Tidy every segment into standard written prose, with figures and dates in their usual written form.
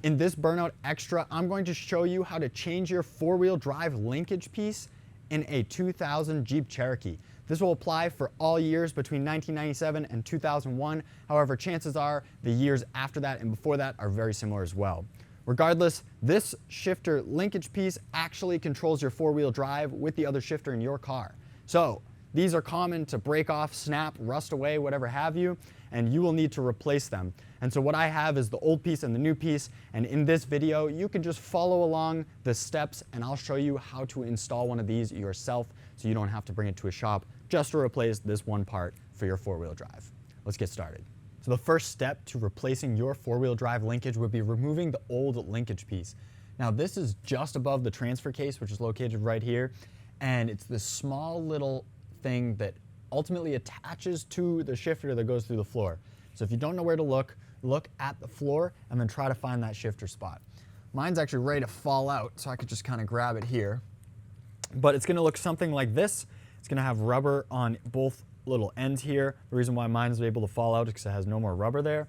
In this Burnout Extra, I'm going to show you how to change your four-wheel drive linkage piece in a 2000 Jeep Cherokee. This will apply for all years between 1997 and 2001. However, chances are the years after that and before that are very similar as well. Regardless, this shifter linkage piece actually controls your four-wheel drive with the other shifter in your car. So these are common to break off, snap, rust away, whatever have you, and you will need to replace them. And so what I have is the old piece and the new piece, and in this video, you can just follow along the steps and I'll show you how to install one of these yourself so you don't have to bring it to a shop just to replace this one part for your four-wheel drive. Let's get started. So the first step to replacing your four-wheel drive linkage would be removing the old linkage piece. Now this is just above the transfer case, which is located right here, and it's this small little thing that ultimately attaches to the shifter that goes through the floor. So if you don't know where to look, look at the floor and then try to find that shifter spot. Mine's actually ready to fall out, so I could just kind of grab it here. But it's gonna look something like this. It's gonna have rubber on both little ends here. The reason why mine is able to fall out is because it has no more rubber there.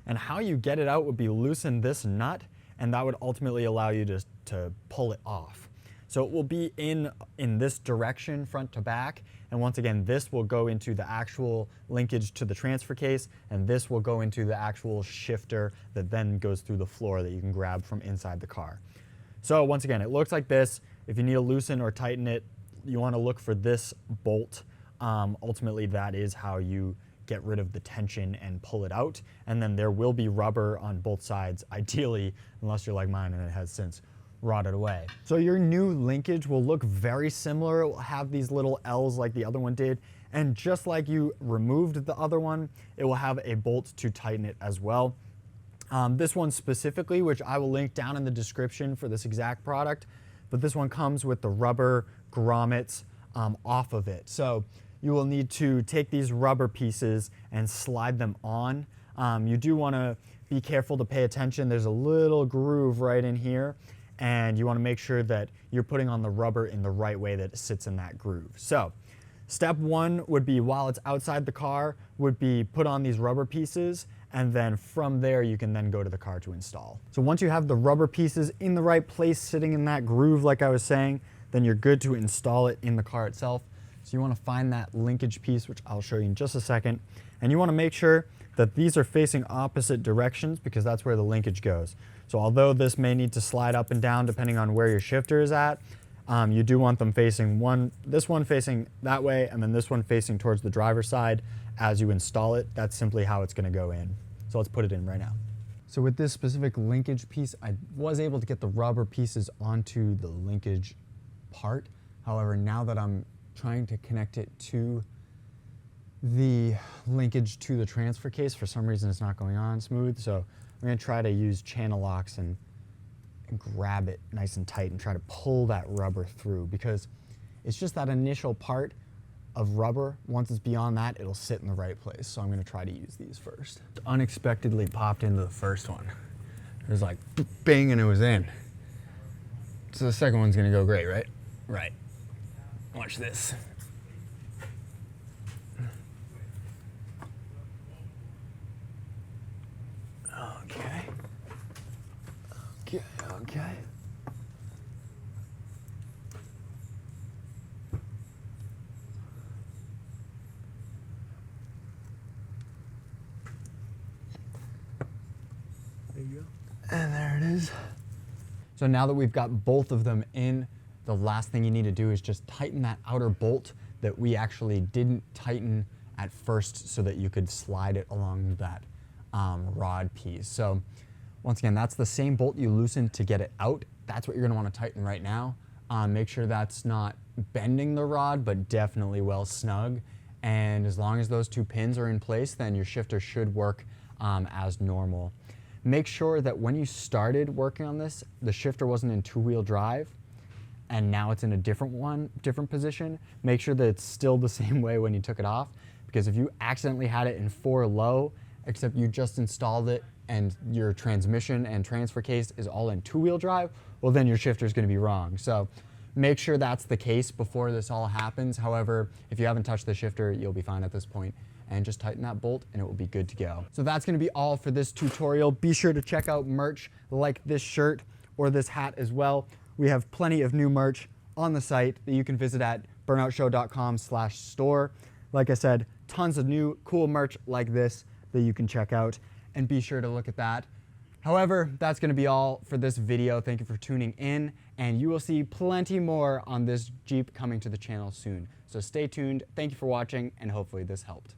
And how you get it out would be loosen this nut, and that would ultimately allow you to pull it off. So it will be in this direction, front to back. And once again, this will go into the actual linkage to the transfer case, and this will go into the actual shifter that then goes through the floor that you can grab from inside the car. So once again, it looks like this. If you need to loosen or tighten it, you want to look for this bolt. Ultimately, that is how you get rid of the tension and pull it out. And then there will be rubber on both sides, ideally, unless you're like mine and it has since rotted away. So your new linkage will look very similar. It will have these little L's like the other one did. And just like you removed the other one, it will have a bolt to tighten it as well. This one specifically, which I will link down in the description for this exact product, but this one comes with the rubber grommets off of it. So you will need to take these rubber pieces and slide them on. You do want to be careful to pay attention. There's a little groove right in here, and you want to make sure that you're putting on the rubber in the right way that it sits in that groove. So step one would be, while it's outside the car, would be put on these rubber pieces, and then from there you can then go to the car to install. So once you have the rubber pieces in the right place, sitting in that groove like I was saying, then you're good to install it in the car itself. So you want to find that linkage piece, which I'll show you in just a second, and you want to make sure that these are facing opposite directions because that's where the linkage goes. So although this may need to slide up and down depending on where your shifter is at, you do want them facing this one facing that way and then this one facing towards the driver's side as you install it. That's simply how it's going to go in. So let's put it in right now. So with this specific linkage piece, I was able to get the rubber pieces onto the linkage part. However, now that I'm trying to connect it to the linkage to the transfer case, for some reason it's not going on smooth. So I'm going to try to use channel locks and grab it nice and tight and try to pull that rubber through, because it's just that initial part of rubber. Once it's beyond that, it'll sit in the right place. So I'm going to try to use these first. Unexpectedly popped into the first one. It was like bang and it was in. So the second one's going to go great, right? Right. Watch this. Okay. There you go. And there it is. So now that we've got both of them in, the last thing you need to do is just tighten that outer bolt that we actually didn't tighten at first so that you could slide it along that rod piece. So once again, that's the same bolt you loosened to get it out. That's what you're going to want to tighten right now. Make sure that's not bending the rod, but definitely well snug. And as long as those two pins are in place, then your shifter should work as normal. Make sure that when you started working on this, the shifter wasn't in two-wheel drive, and now it's in a different position. Make sure that it's still the same way when you took it off, because if you accidentally had it in 4 low, except you just installed it and your transmission and transfer case is all in two-wheel drive, well then your shifter is going to be wrong. So make sure that's the case before this all happens. However, if you haven't touched the shifter, you'll be fine at this point, and just tighten that bolt and it will be good to go. So that's gonna be all for this tutorial. Be sure to check out merch like this shirt or this hat as well. We have plenty of new merch on the site that you can visit at burnoutshow.com/store. Like I said, tons of new cool merch like this that you can check out, and be sure to look at that. However, that's gonna be all for this video. Thank you for tuning in, and you will see plenty more on this Jeep coming to the channel soon. So stay tuned. Thank you for watching, and hopefully this helped.